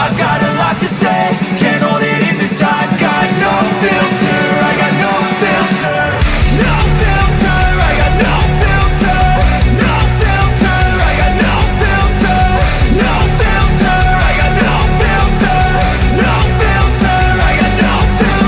I've got a lot to say, can't hold it in this time. Got no filter, I got no filter. No filter, I got no filter. No filter, I got no filter. No filter, I got no filter. No filter, I got no filter.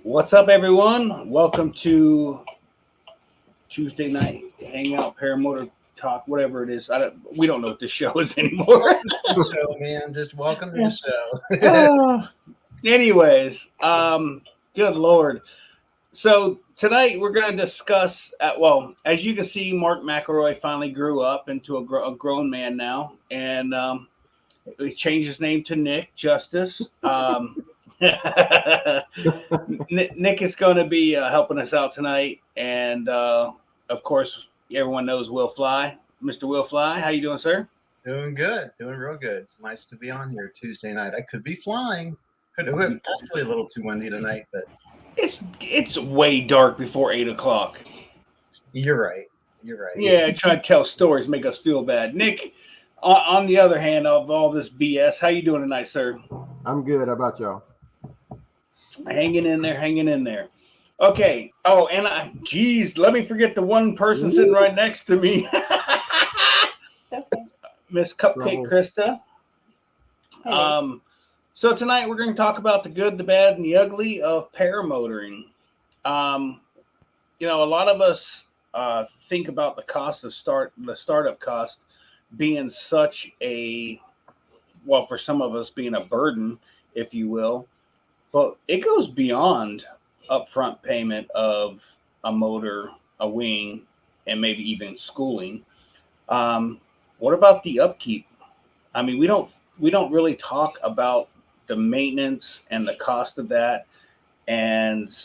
What's up, everyone? Welcome to Tuesday night hangout, paramotor talk, whatever it is. We don't know what this show is anymore. So, man, just welcome to the show. Anyways, good Lord. So tonight we're going to discuss, as you can see, Mark McElroy finally grew up into a grown man now, and he changed his name to Nick Justice. Nick is going to be helping us out tonight, and of course, everyone knows Will Fly. Mr. Will Fly, how you doing, sir? Doing good, doing real good. It's nice to be on here Tuesday night. I could be flying. Could have been actually a little too windy tonight, but it's way dark before 8 o'clock. You're right. You're right. Yeah, try to tell stories, make us feel bad. Nick, on the other hand of all this BS, how you doing tonight, sir? I'm good. How about y'all? Hanging in there. Okay. Oh, and let me forget the one person sitting right next to me. It's okay. Miss Cupcake Krista. Hey. So tonight we're going to talk about the good, the bad, and the ugly of paramotoring. A lot of us think about the cost of the startup cost being such for some of us being a burden, if you will. But it goes beyond upfront payment of a motor, a wing, and maybe even schooling. What about the upkeep? I mean, we don't really talk about the maintenance and the cost of that, and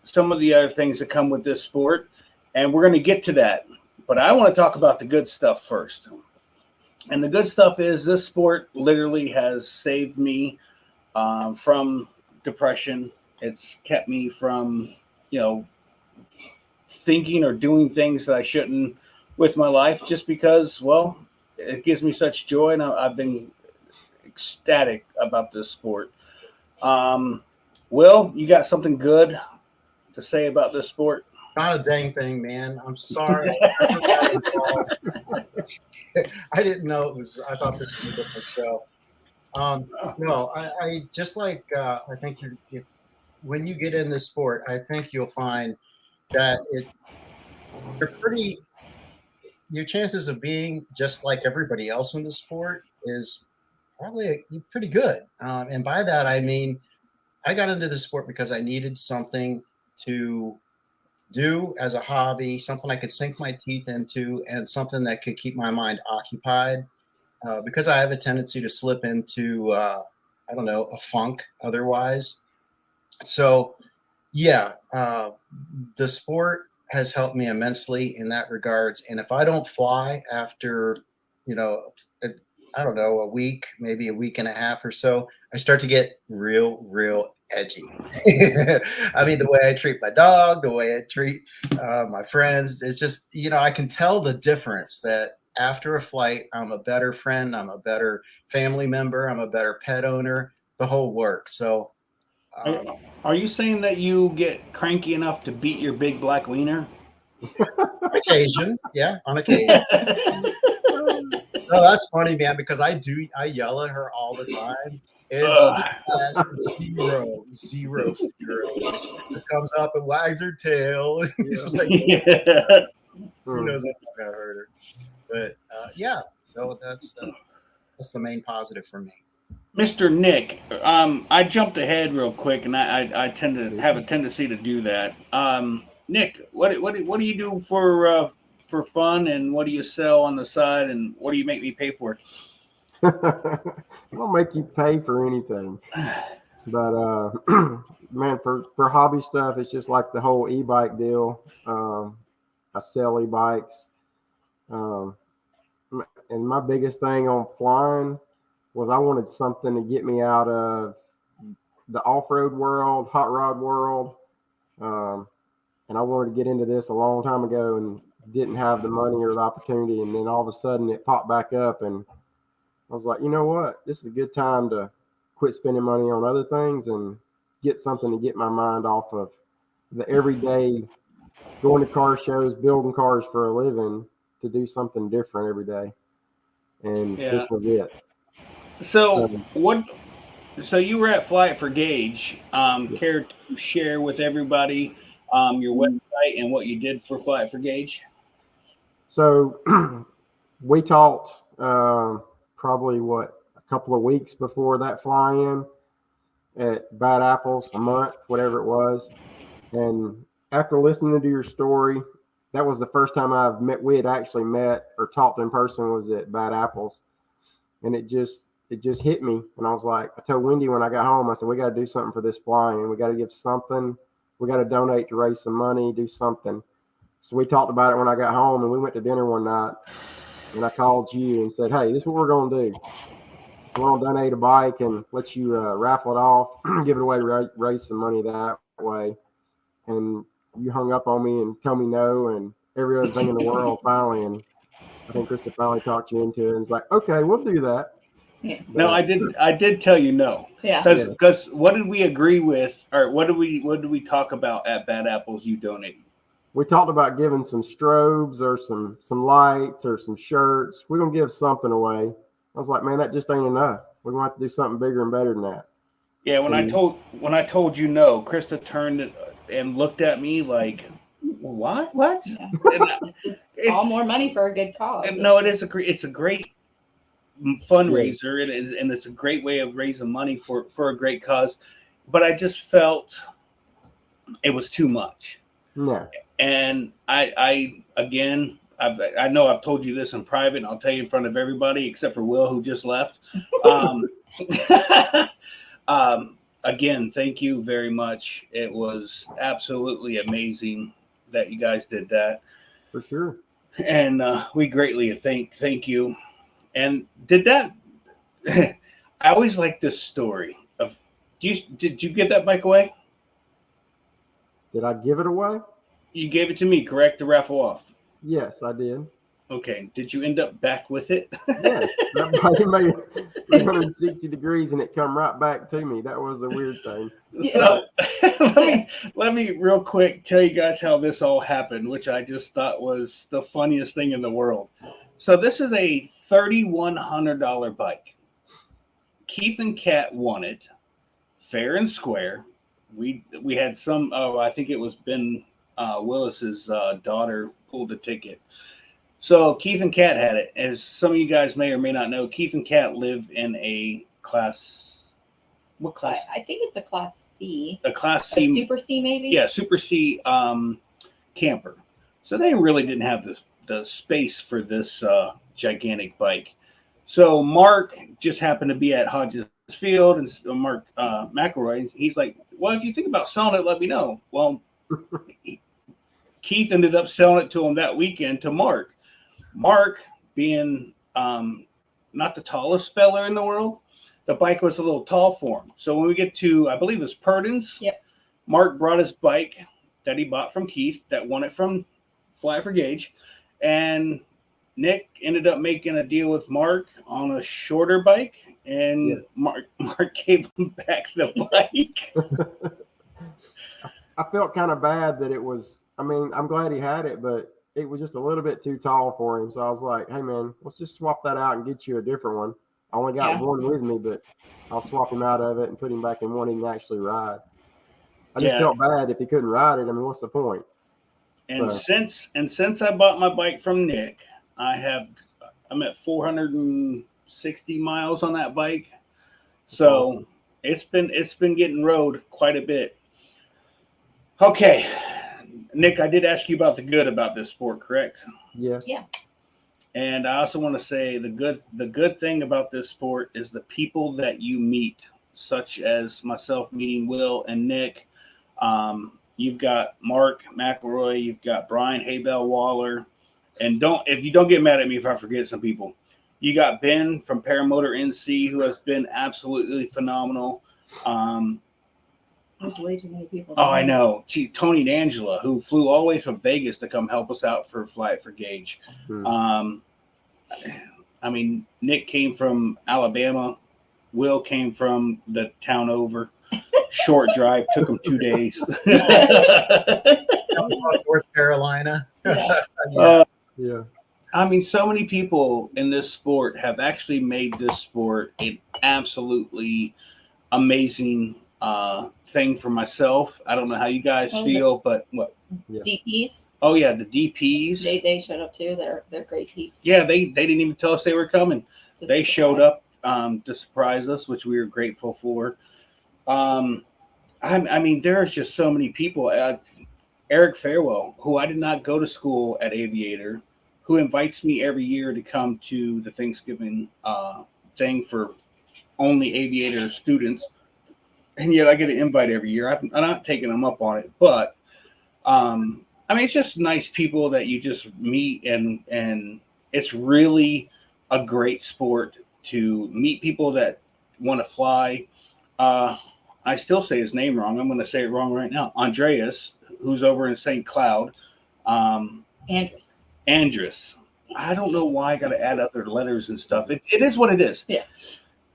some of the other things that come with this sport. And we're going to get to that. But I want to talk about the good stuff first. And the good stuff is this sport literally has saved me from depression. It's kept me from, thinking or doing things that I shouldn't with my life, just because, it gives me such joy, and I've been ecstatic about this sport. Will, you got something good to say about this sport? Not a dang thing, man. I'm sorry. I didn't know it was. I thought this was a different show. No, I just like I think when you get in this sport, I think you'll find that your chances of being just like everybody else in the sport is probably pretty good. And by that I mean I got into the sport because I needed something to do as a hobby, something I could sink my teeth into, and something that could keep my mind occupied. Because I have a tendency to slip into, a funk otherwise. So, yeah, the sport has helped me immensely in that regards. And if I don't fly after, a week, maybe a week and a half or so, I start to get real edgy. I mean, the way I treat my dog, the way I treat my friends, it's just, I can tell the difference that after a flight, I'm a better friend, I'm a better family member, I'm a better pet owner, the whole works. So, are you saying that you get cranky enough to beat your big black wiener? On occasion. No, that's funny, man, because I yell at her all the time. It's zero fear. She just comes up and wags her tail. She's like, she knows I'm not gonna hurt her. But so that's the main positive for me. Mr. Nick, I jumped ahead real quick, and I tend to have a tendency to do that. Nick, what do you do for fun, and what do you sell on the side, and what do you make me pay for? I don't make you pay for anything, but man, for hobby stuff, it's just like the whole e-bike deal. I sell e-bikes. Um, and my biggest thing on flying was I wanted something to get me out of the off-road world, hot rod world. And I wanted to get into this a long time ago and didn't have the money or the opportunity. And then all of a sudden it popped back up. And I was like, you know what? This is a good time to quit spending money on other things and get something to get my mind off of the everyday going to car shows, building cars for a living, to do something different every day. And this was it. So So you were at Flight for Gauge. Yeah. Care to share with everybody your website and what you did for Flight for Gauge? So we talked probably a couple of weeks before that fly-in at Bad Apples, a month, whatever it was. And after listening to your story, that was the first time we had actually met or talked in person, was at Bad Apples. And it just hit me. And I was like, I told Wendy when I got home, I said, we got to do something for this flying. We got to give something. We got to donate to raise some money, do something. So we talked about it when I got home, and we went to dinner one night. And I called you and said, hey, this is what we're going to do. So we're going to donate a bike and let you raffle it off, give it away, raise some money that way. And you hung up on me and told me no, and every other thing in the world finally. And I think Krista finally talked you into it. And it's like, okay, we'll do that. Yeah. No, I did tell you no. Yeah. Because what did we agree with, or what did we talk about at Bad Apples you donated? We talked about giving some strobes or some lights or some shirts. We're gonna give something away. I was like, man, that just ain't enough. We're gonna have to do something bigger and better than that. Yeah, when I told you no, Krista turned and looked at me like, what? Yeah. And It's all more money for a good cause. no, it's a great fundraiser, and it's a great way of raising money for a great cause. But I just felt it was too much. No. And I know I've told you this in private, and I'll tell you in front of everybody except for Will, who just left. Again, thank you very much. It was absolutely amazing that you guys did that. For sure. And we greatly thank you. And did that? I always like this story of. Did you get that bike away? Did I give it away? You gave it to me, correct? To raffle off. Yes, I did. Okay. Did you end up back with it? Yes. That bike made 360 degrees and it come right back to me. That was the weird thing. So let me real quick tell you guys how this all happened, which I just thought was the funniest thing in the world. So this is a $3,100 bike. Keith and Kat won it, fair and square. We had some. Oh, I think it was Ben Willis's daughter pulled the ticket. So Keith and Kat had it. As some of you guys may or may not know, Keith and Kat live in a class. What class? I think it's a Class C. A Class C. A Super C, maybe? Yeah, Super C camper. So they really didn't have the space for this gigantic bike. So Mark just happened to be at Hodges Field, and Mark McElroy, he's like, well, if you think about selling it, let me know. Well, Keith ended up selling it to him that weekend to Mark. Mark, being not the tallest fella in the world, the bike was a little tall for him. So when we get to, I believe it was Purdon's, Yep. Mark brought his bike that he bought from Keith that won it from Fly for Gauge. And Nick ended up making a deal with Mark on a shorter bike. And Yes. Mark gave him back the bike. I felt kind of bad that it was, I mean, I'm glad he had it, but it was just a little bit too tall for him. So I was like, hey, man, let's just swap that out and get you a different one. I only got one with me, but I'll swap him out of it and put him back in one he can actually ride. I just felt bad if he couldn't ride it. I mean, what's the point? And since I bought my bike from Nick, I'm at 460 miles on that bike. So awesome. It's been getting rode quite a bit. Okay. Nick, I did ask you about the good about this sport, correct? Yes. Yeah. And I also want to say the good thing about this sport is the people that you meet such as myself meeting Will and Nick. You've got Mark McElroy, you've got Brian Haybell Waller, and if you don't get mad at me if I forget some people. You got Ben from Paramotor NC, who has been absolutely phenomenal. There's way too many people. Oh, I know. Tony and Angela, who flew all the way from Vegas to come help us out for Flight for Gage. I mean, Nick came from Alabama. Will came from the town over. Short drive, took him 2 days. North Carolina. Yeah. Yeah. I mean, so many people in this sport have actually made this sport an absolutely amazing thing for myself. I don't know how you guys feel, but what? DPs. Oh yeah, the DPs. They showed up too. They're great peeps. Yeah, they didn't even tell us they were coming. Just They surprise. showed up to surprise us, which we were grateful for. I mean, there's just so many people. Eric Farewell, who I did not go to school at Aviator, who invites me every year to come to the Thanksgiving thing for only Aviator students, and yet I get an invite every year. I'm not taking them up on it, but I mean, it's just nice people that you just meet, and it's really a great sport to meet people that want to fly. I still say his name wrong. I'm going to say it wrong right now. Andreas, who's over in St. Cloud. Andres. I don't know why I got to add other letters and stuff. It is what it is. Yeah.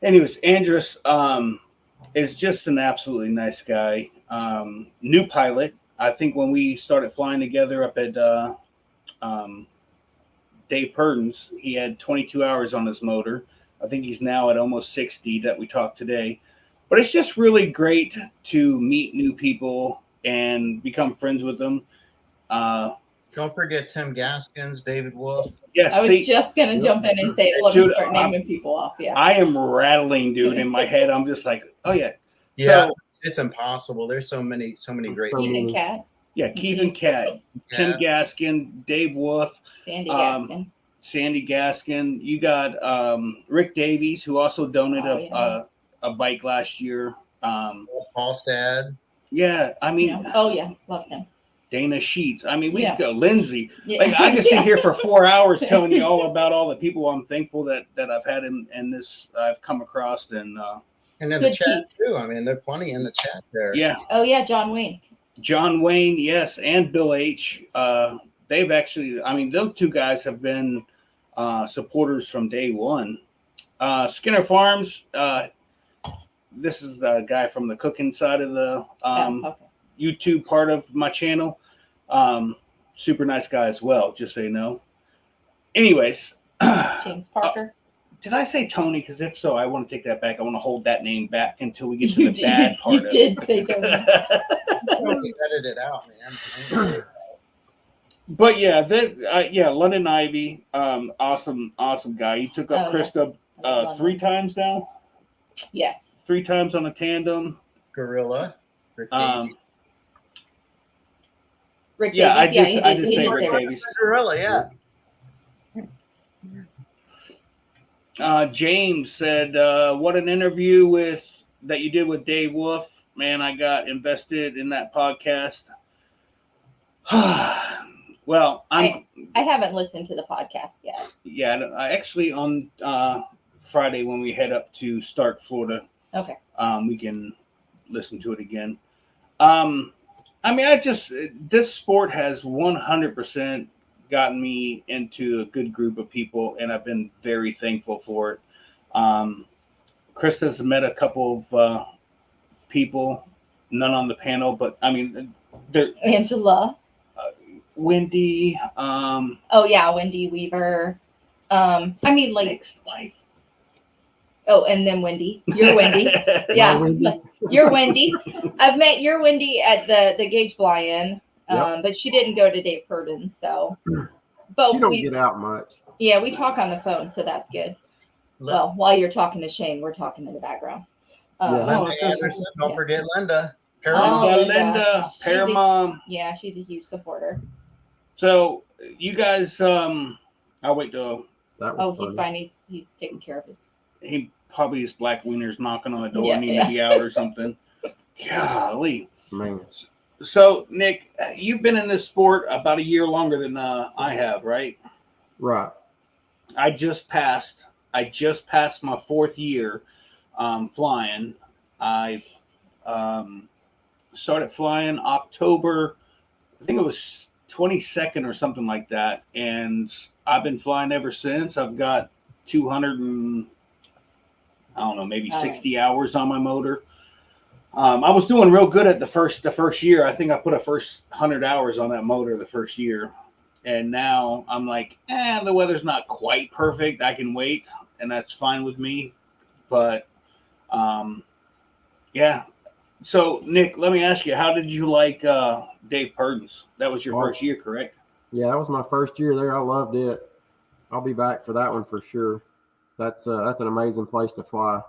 Anyways, Andres is just an absolutely nice guy. New pilot. I think when we started flying together up at Dave Purden's, he had 22 hours on his motor. I think he's now at almost 60 that we talked today. But it's just really great to meet new people and become friends with them. Don't forget Tim Gaskins, David Wolf. Yes, I was just gonna jump in and say, let me start naming people off. Yeah. I am rattling, dude, in my head. I'm just like, oh yeah. Yeah, So, it's impossible. There's so many great. So Keith and many. Kat, yeah, Keith and Kat, Tim Gaskin, Dave Wolf, Sandy Gaskin. Sandy Gaskin. You got Rick Davies, who also donated a bike last year. Falstad. Yeah, I mean, Yeah. Oh yeah, love him. Dana Sheets. I mean, we Yeah. go Lindsay. Yeah. Like I could sit here for 4 hours telling you all about all the people I'm thankful that I've had in this I've come across and And in Good the chat too. I mean, there are plenty in the chat there. yeah. Oh yeah, John Wayne. John Wayne, yes, and Bill H. They've actually, I mean, those two guys have been supporters from day one. Skinner Farms, this is the guy from the cooking side of the Okay. YouTube part of my channel. Super nice guy as well, just so you know. Anyways, James Parker. did I say Tony? Because if so, I want to take that back. I want to hold that name back until we get to the bad part. You did say Tony. Just edit it out, man. But yeah, London Ivy, awesome guy. He took up Oh, yeah. Krista 3 times now. Yes. 3 times on a tandem. Gorilla. Rick Rick Yeah, Davies. I did he say did Rick say Davies. Gorilla, yeah. James said, "What an interview that you did with Dave Wolf. Man, I got invested in that podcast." Well, I haven't listened to the podcast yet. yeah. I actually on Friday when we head up to Stark, Florida. Okay. We can listen to it again. I mean, this sport has 100% gotten me into a good group of people, and I've been very thankful for it. Krista's met a couple of people, none on the panel, but I mean, Angela. Wendy. Oh yeah, Wendy Weaver. I mean, like, Next life. oh, and then Wendy. You're Wendy. Yeah, Wendy. you're Wendy. I've met your Wendy at the Gage fly-in, but she didn't go to Dave Purden, so. But She don't get out much. Yeah, we talk on the phone, so that's good. Well, while you're talking to Shane, we're talking in the background. Linda Anderson. Don't forget Linda. Linda, She's Paramom. Yeah, she's a huge supporter. So you guys, I'll wait till. That was Oh, funny. he's fine. He's taking care of his he probably his black wiener's knocking on the door, Yeah, needing yeah. to be out or something. Golly. Man, So, Nick, you've been in this sport about a year longer than I have, right? right. I just passed my fourth year flying. I've started flying October, I think it was 22nd or something like that, and I've been flying ever since. I've got 200 and I don't know, maybe 60 hours on my motor. I was doing real good at the first year. I think I put a first 100 hours on that motor the first year, and now I'm like, the weather's not quite perfect. I can wait, and that's fine with me. But yeah. So Nick, let me ask you, how did you like Dave Purdon's? That was your Well, first year, correct? Yeah, that was my first year there. I loved it. I'll be back for that one for sure. That's an amazing place to fly.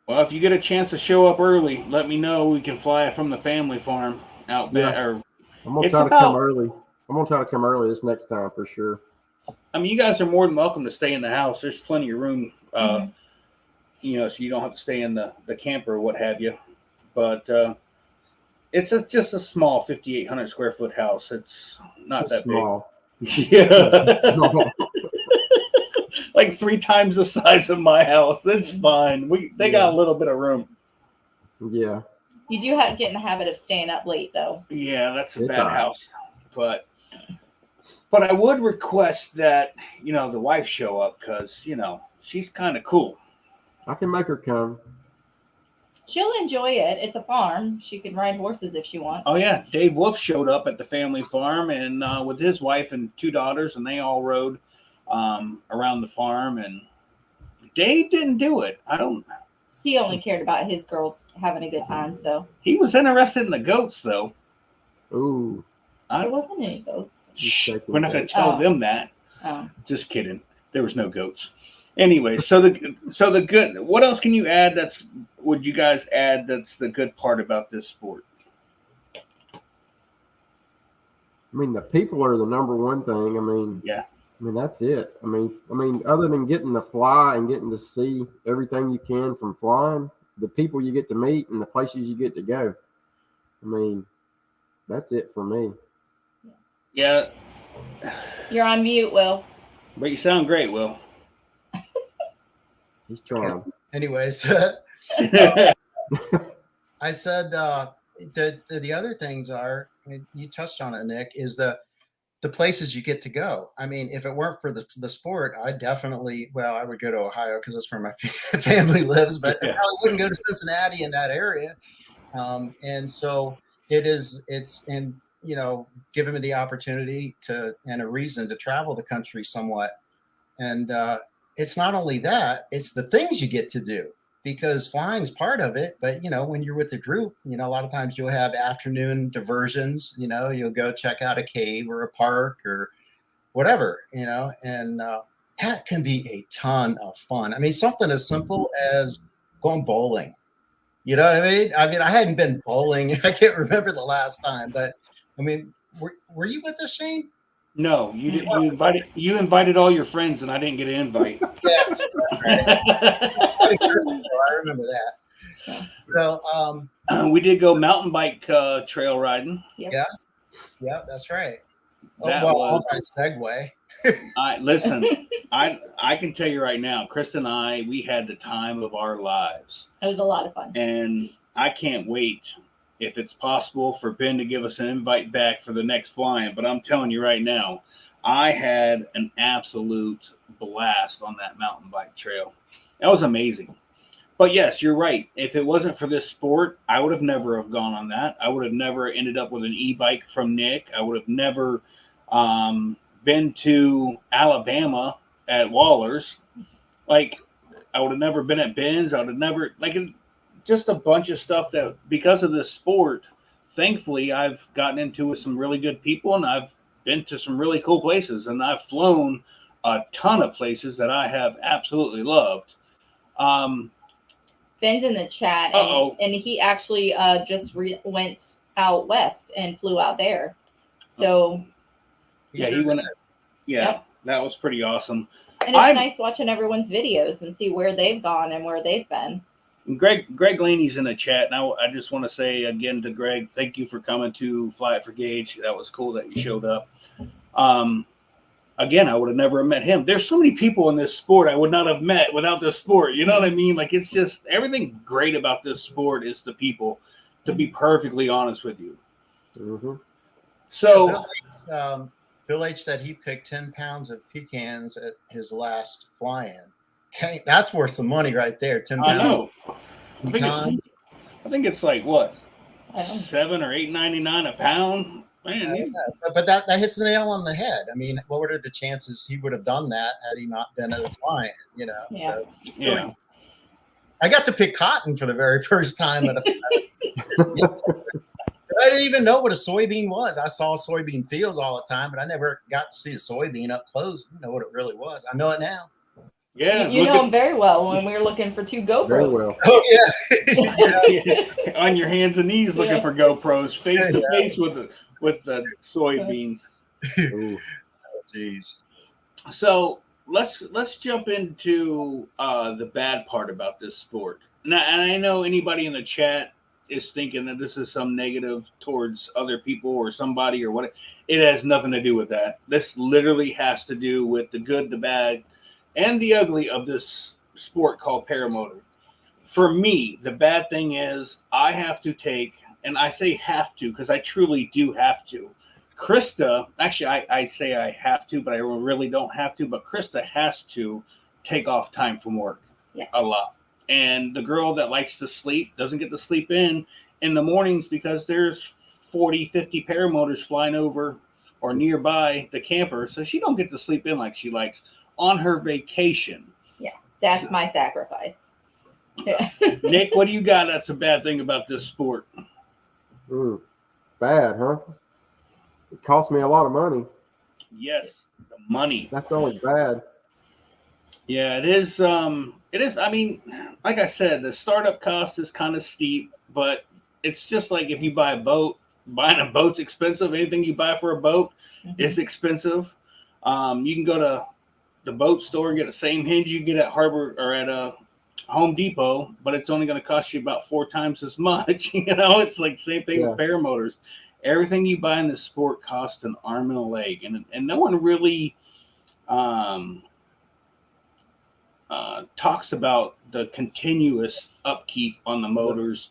Well, if you get a chance to show up early, let me know. We can fly it from the family farm out back. Yeah. Or I'm gonna it's try to come about. early. I'm gonna try to come early this next time for sure. I mean, you guys are more than welcome to stay in the house. There's plenty of room, Mhm. so you don't have to stay in the camper or what have you. But it's just a small 5,800 square foot house. It's not Just that big. small. Yeah. Small. Like 3 times the size of my house. That's fine. They got a little bit of room. Yeah. You do get in the habit of staying up late, though. Yeah, that's a It's bad all right. house. But I would request that, the wife show up because, she's kind of cool. I can make her come. She'll enjoy it. It's a farm. She can ride horses if she wants. Oh, yeah. Dave Wolf showed up at the family farm and with his wife and 2 daughters, and they all rode around the farm. And Dave didn't do it. He only cared about his girls having a good time, so He was interested in the goats, though. Ooh. there wasn't any goats. Shh, shaking we're not going goat. to tell Oh. them that. Oh. Just kidding. There was no goats. Anyway, so the good. What else can you add? Would you guys add? That's the good part about this sport. I mean, the people are the number one thing. I mean, Yeah. I mean that's it. I mean, other than getting to fly and getting to see everything you can from flying, the people you get to meet and the places you get to go. I mean, that's it for me. Yeah, You're on mute, Will. but you sound great, Will. He's trying. Anyways, I said the other things are, you touched on it, Nick, is the places you get to go. I mean, if it weren't for the sport, I would go to Ohio because that's where my family lives, but I probably wouldn't go to Cincinnati in that area. And so giving me the opportunity and a reason to travel the country somewhat. And it's not only that, it's the things you get to do, because flying's part of it. But, when you're with a group, a lot of times you'll have afternoon diversions, you'll go check out a cave or a park or whatever, and that can be a ton of fun. I mean, something as simple as going bowling. You know what I mean? I mean, I hadn't been bowling. I can't remember the last time, but I mean, were you with us, Shane? No, you didn't. You invited all your friends, and I didn't get an invite. Yeah, I remember that. So we did go mountain bike trail riding. Yeah, that's right. That I'll was segue. Listen. I can tell you right now, Krista and I, we had the time of our lives. It was a lot of fun. And I can't wait if it's possible for Ben to give us an invite back for the next flying. But I'm telling you right now, I had an absolute blast on that mountain bike trail. That was amazing. But yes, you're right. If it wasn't for this sport, I would have never have gone on that. I would have never ended up with an e-bike from Nick. I would have never been to Alabama at Waller's. Like, I would have never been at Ben's. I would have never, just a bunch of stuff that, because of this sport, thankfully, I've gotten into with some really good people, and I've been to some really cool places, and I've flown a ton of places that I have absolutely loved. Ben's in the chat, and he actually just went out west and flew out there. So yeah, he went. Yeah, that was pretty awesome. And it's nice watching everyone's videos and see where they've gone and where they've been. Greg Laney's in the chat. Now, I just want to say again to Greg, thank you for coming to Fly It for Gage. That was cool that you showed up. Again, I would have never met him. There's so many people in this sport I would not have met without this sport. You know what I mean? Like, it's just everything great about this sport is the people, to be perfectly honest with you. Mm-hmm. So, Bill H said he picked 10 pounds of pecans at his last fly-in. Okay, that's worth some money right there. 10 pounds. I know. Pecans. I think it's like what, I don't know. $7 or $8.99 a pound. Man, But that hits the nail on the head. I mean, what were the chances he would have done that had he not been at a fly-in? You know. Yeah. So yeah. I got to pick cotton for the very first time at a I didn't even know what a soybean was. I saw soybean fields all the time, but I never got to see a soybean up close. You know what it really was. I know it now. Yeah. You know him very well when we were looking for 2 GoPros. Very well. Oh yeah. On your hands and knees looking for GoPros, face to face with the soybeans. Ooh. Jeez. So let's jump into the bad part about this sport. And I know anybody in the chat is thinking that this is some negative towards other people or somebody or what. It has nothing to do with that. This literally has to do with the good, the bad, and the ugly of this sport called paramotor. For me, the bad thing is I have to take, and I say have to because I truly do have to. Krista, actually, I say I have to, but I really don't have to. But Krista has to take off time from work a lot. And the girl that likes to sleep doesn't get to sleep in the mornings because there's 40, 50 paramotors flying over or nearby the camper. So she don't get to sleep in like she likes on her vacation. Yeah, that's my sacrifice. Yeah. Nick, what do you got that's a bad thing about this sport? Bad, huh? It cost me a lot of money. Yes, the money. That's the only bad. Yeah, it is. It is. I mean, like I said, the startup cost is kind of steep, but it's just like if you buy a boat. Buying a boat's expensive. Anything you buy for a boat is expensive. You can go to the boat store and get the same hinge you get at Harbor or at a Home Depot, but it's only going to cost you about 4 times as much. You know, it's like same thing with paramotors. Everything you buy in this sport costs an arm and a leg, and no one really talks about the continuous upkeep on the motors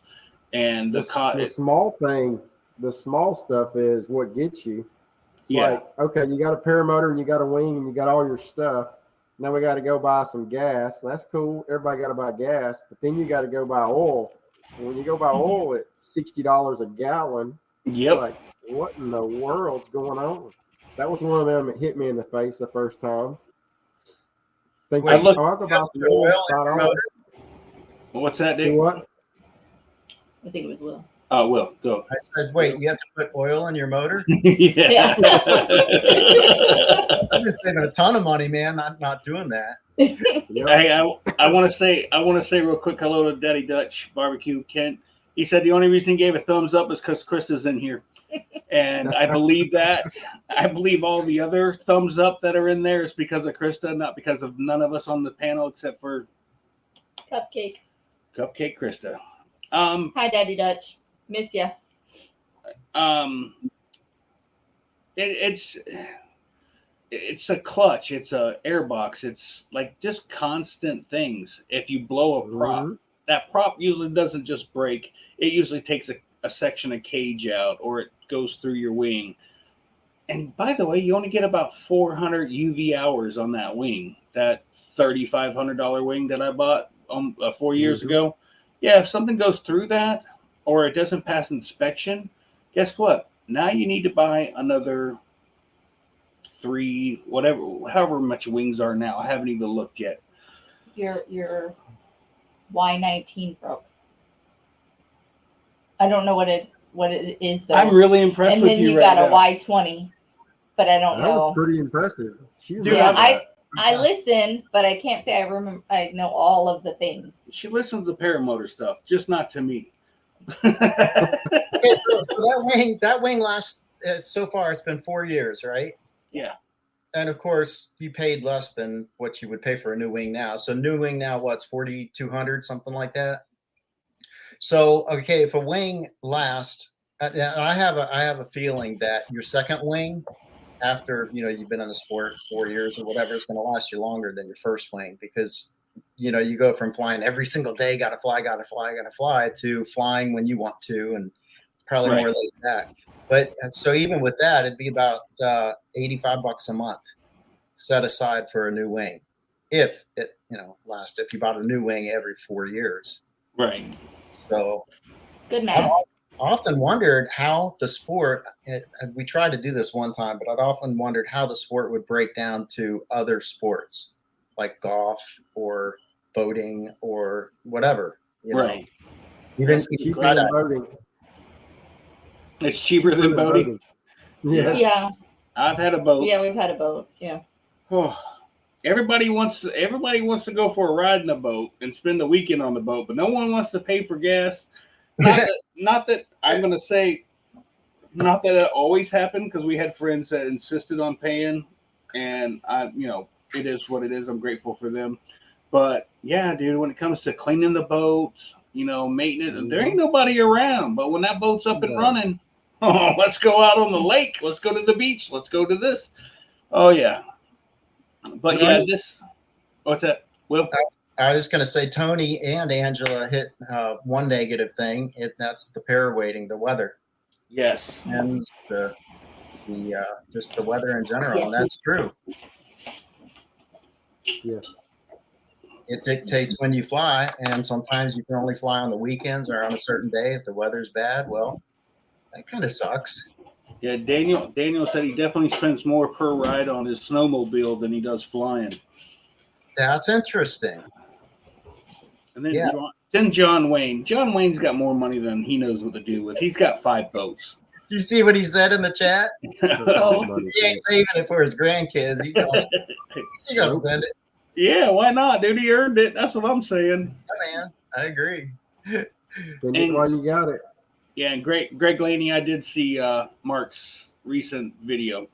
and the small thing. The small stuff is what gets you. It's Yeah. like, okay, you got a paramotor and you got a wing and you got all your stuff. Now we got to go buy some gas. That's cool. Everybody got to buy gas, but then you got to go buy oil. And when you go buy oil at $60 a gallon, Yep. it's like, what in the world's going on? That was one of them that hit me in the face the first time. I'll go buy some oil. What's that, Dick? What? I think it was Will. Oh, Will, go. I said, wait, you have to put oil in your motor? Yeah. I've been saving a ton of money, man. Not doing that. Hey, I want to say real quick hello to Daddy Dutch Barbecue Kent. He said the only reason he gave a thumbs up is because Krista's in here, and I believe that. I believe all the other thumbs up that are in there is because of Krista, not because of none of us on the panel except for Cupcake Krista. Hi, Daddy Dutch. Miss ya. It's a clutch. It's a airbox. It's like just constant things. If you blow a prop, that prop usually doesn't just break. It usually takes a section of cage out or it goes through your wing. And by the way, you only get about 400 UV hours on that wing, that $3,500 wing that I bought 4 years ago. Yeah, if something goes through that or it doesn't pass inspection, guess what? Now you need to buy another 3, however much wings are now. I haven't even looked yet. Your Y19 broke. I don't know what it is though. I'm really impressed with you. And then you right got now. a Y20, but I don't know. That was pretty impressive. I listen, but I can't say I remember. I know all of the things. She listens to paramotor stuff, just not to me. Okay, so that wing lasts. So far, it's been 4 years, right? Yeah. and of course, you paid less than what you would pay for a new wing now. So new wing now, what's 4,200, something like that. So okay, if a wing lasts, and I have a feeling that your second wing, after you've been in the sport 4 years or whatever, is going to last you longer than your first wing, because you go from flying every single day, gotta fly, to flying when you want to, and it's probably more laid back. But so even with that, it'd be about $85 a month set aside for a new wing, if it lasts. If you bought a new wing every 4 years, Right. so Good I've math. often wondered how the sport. And we tried to do this one time, but I'd often wondered how the sport would break down to other sports like golf or boating or whatever. Right. Even Cheaper than boating. It's cheaper than boating. Yes. Yeah. I've had a boat. Yeah, we've had a boat. Yeah. Oh, everybody wants to go for a ride in a boat and spend the weekend on the boat, but no one wants to pay for gas. Not that I'm going to say, not that it always happened, because we had friends that insisted on paying, and it is what it is. I'm grateful for them. But yeah, dude, when it comes to cleaning the boats, maintenance, there ain't nobody around. But when that boat's up and running, let's go out on the lake. Let's go to the beach. Let's go to this. Oh yeah. But what's that? Will? I was going to say, Tony and Angela hit one negative thing. That's the parawaiting, the weather. Yes. And just the weather in general. Yes. And that's true. Yes. It dictates when you fly, and sometimes you can only fly on the weekends or on a certain day. If the weather's bad, well, that kind of sucks. Yeah, Daniel said he definitely spends more per ride on his snowmobile than he does flying. That's interesting. And then John Wayne. John Wayne's got more money than he knows what to do with. He's got 5 boats. Do you see what he said in the chat? Oh. He ain't saving it for his grandkids. He's gonna spend it. Yeah, why not, dude? He earned it. That's what I'm saying. Yeah, man, I agree. Spend it while you got it. Yeah, and Greg Laney, I did see Mark's recent video.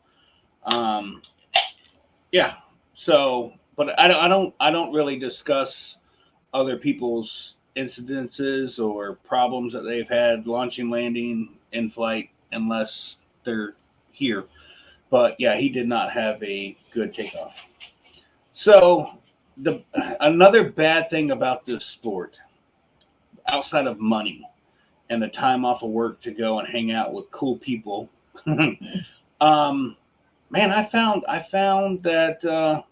Yeah. So, but I don't really discuss other people's incidences or problems that they've had launching, landing, in flight, unless they're here. But yeah, he did not have a good takeoff. So another bad thing about this sport, outside of money and the time off of work to go and hang out with cool people, man, I found that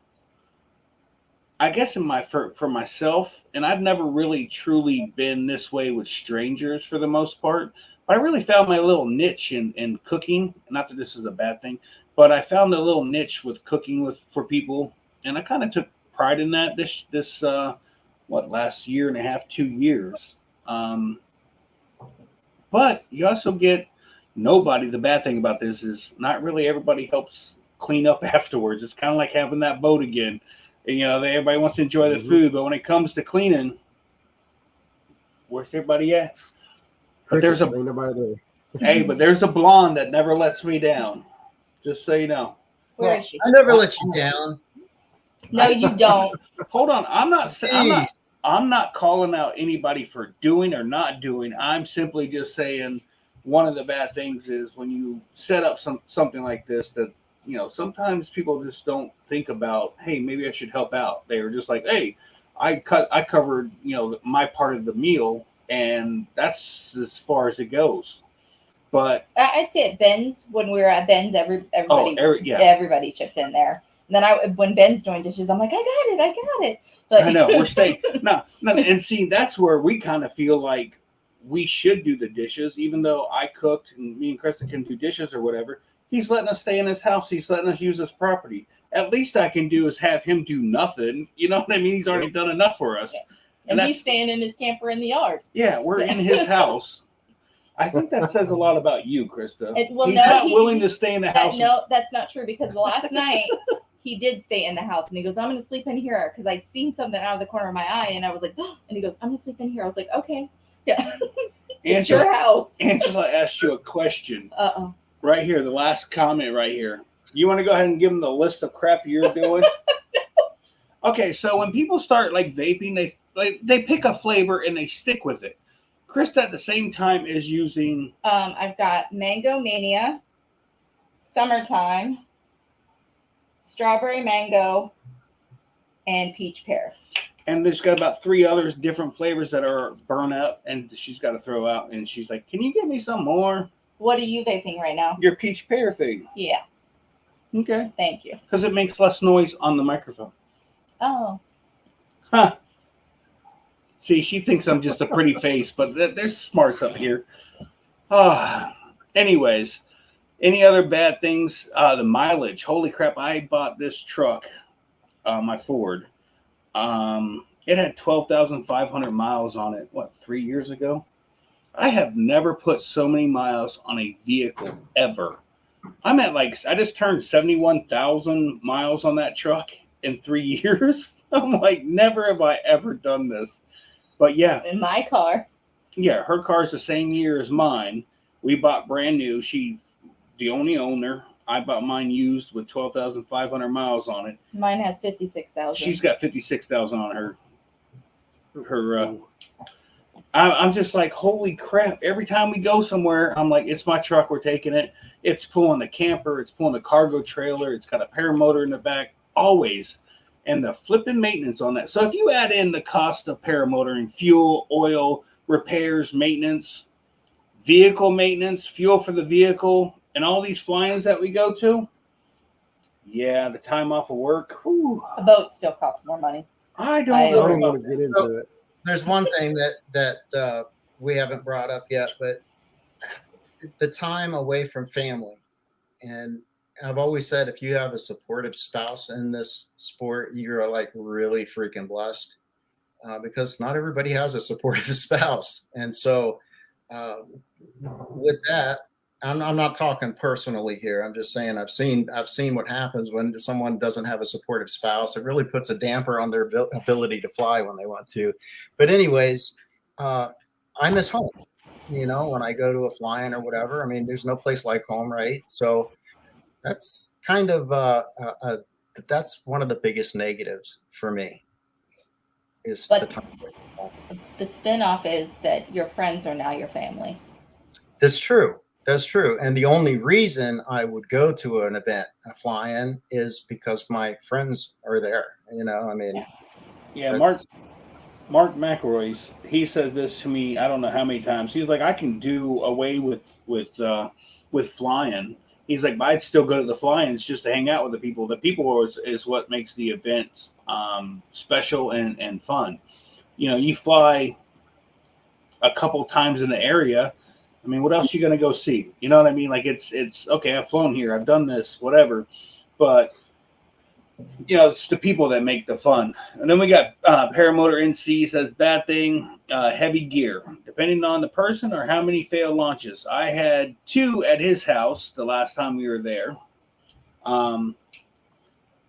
I guess for myself, and I've never really truly been this way with strangers for the most part, but I really found my little niche in cooking. Not that this is a bad thing, but I found a little niche with cooking for people, and I kind of took pride in that this last year and a half, 2 years. But you also get nobody. The bad thing about this is not really everybody helps clean up afterwards. It's kind of like having that boat again. And, everybody wants to enjoy the food, but when it comes to cleaning, where's everybody at? But there's ain't nobody there. Hey, but there's a blonde that never lets me down. Just so you know. Where is she? I never let you down. No, you don't. Hold on. I'm not calling out anybody for doing or not doing. I'm simply just saying one of the bad things is when you set up something like this that, sometimes people just don't think about, hey, maybe I should help out. They were just like, hey, I covered, my part of the meal, and that's as far as it goes. But I'd say at Ben's, when we were at Ben's, everybody chipped in there. And then when Ben's doing dishes, I'm like, I got it. But I know we're staying. No, and see, that's where we kind of feel like we should do the dishes, even though I cooked and me and Krista can do dishes or whatever. He's letting us stay in his house. He's letting us use his property. At least I can do is have him do nothing. You know what I mean? He's already done enough for us. Yeah. And he's staying in his camper in the yard. Yeah, we're in his house. I think that says a lot about you, Krista. He's willing to stay in the house. No, that's not true, because the last night he did stay in the house, and he goes, I'm going to sleep in here because I seen something out of the corner of my eye, and I was like, oh, and he goes, I'm going to sleep in here. I was like, okay. Yeah. It's your house. Angela asked you a question. Uh-oh. Right here, the last comment right here. You want to go ahead and give them the list of crap you're doing? Okay, so when people start like vaping, they pick a flavor and they stick with it. Krista at the same time is using. I've got Mango Mania, Summertime, Strawberry Mango, and Peach Pear. And there's got about 3 others different flavors that are burn up, and she's got to throw out. And she's like, "Can you give me some more?" What are you vaping right now? Your peach pear thing. Yeah, Okay. thank you. Because it makes less noise on the microphone. Oh, Huh. See, she thinks I'm just a pretty face, but there's smarts up here. Anyways, any other bad things? The mileage. Holy crap! I bought this truck, my Ford. It had 12,500 miles on it. What, 3 years ago? I have never put so many miles on a vehicle ever. I'm at I just turned 71,000 miles on that truck in 3 years. I'm like, never have I ever done this. But yeah. in my car. Yeah, her car's the same year as mine. We bought brand new. She's the only owner. I bought mine used with 12,500 miles on it. Mine has 56,000. She's got 56,000 on her. I'm just like, holy crap. Every time we go somewhere, I'm like, it's my truck. We're taking it. It's pulling the camper. It's pulling the cargo trailer. It's got a paramotor in the back, always. And the flipping maintenance on that. So if you add in the cost of paramotoring, fuel, oil, repairs, maintenance, vehicle maintenance, fuel for the vehicle, and all these fly-ins that we go to, yeah, the time off of work. Whew. A boat still costs more money. I I don't don't know. want to get into it. There's one thing that we haven't brought up yet, but the time away from family. And I've always said, if you have a supportive spouse in this sport, you're like really freaking blessed, because not everybody has a supportive spouse. And so with that, I'm not talking personally here. I'm just saying I've seen what happens when someone doesn't have a supportive spouse. It really puts a damper on their ability to fly when they want to. But anyways, I miss home. When I go to a fly-in or whatever. I mean, there's no place like home, right? So that's kind of that's one of the biggest negatives for me. Is But the time away from home. The spin-off is that your friends are now your family. That's true. That's true. And the only reason I would go to an event, a fly-in, is because my friends are there. I mean, Yeah, that's- Mark McElroy, he says this to me, I don't know how many times. He's like, I can do away with flying. He's like, but I'd still go to the fly-ins just to hang out with the people. The people is what makes the event special and fun. You fly a couple times in the area. I mean, what else are you going to go see? You know what I mean? Like, it's okay, I've flown here, I've done this, whatever. But, it's the people that make the fun. And then we got Paramotor NC says, bad thing, heavy gear. Depending on the person or how many failed launches. I had 2 at his house the last time we were there.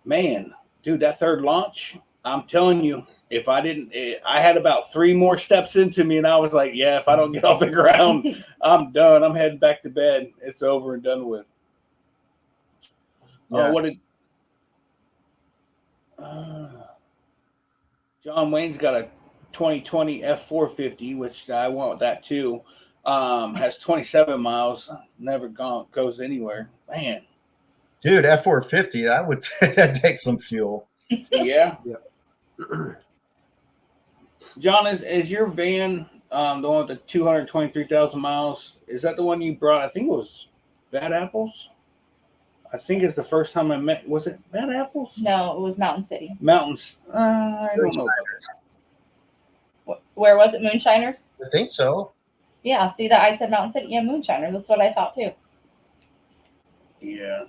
Man, dude, that third launch, I'm telling you, if I didn't, I had about 3 more steps into me, and I was like, yeah, if I don't get off the ground, I'm done. I'm heading back to bed. It's over and done with. Yeah. What did John Wayne's got a 2020 F450, which I want that too. Has 27 miles, never goes anywhere. Man. dude, F450, that would that takes some fuel. Yeah. Yeah. John, is your van the one with the 223,000 miles? Is that the one you brought? I think it was Bad Apples. I think it's the first time I met. Was it Bad Apples? No, it was Mountain City. Mountains. I don't know. Where was it? Moonshiners? I think so. Yeah, see that I said Mountain City? Yeah, Moonshiners. That's what I thought too. Yeah.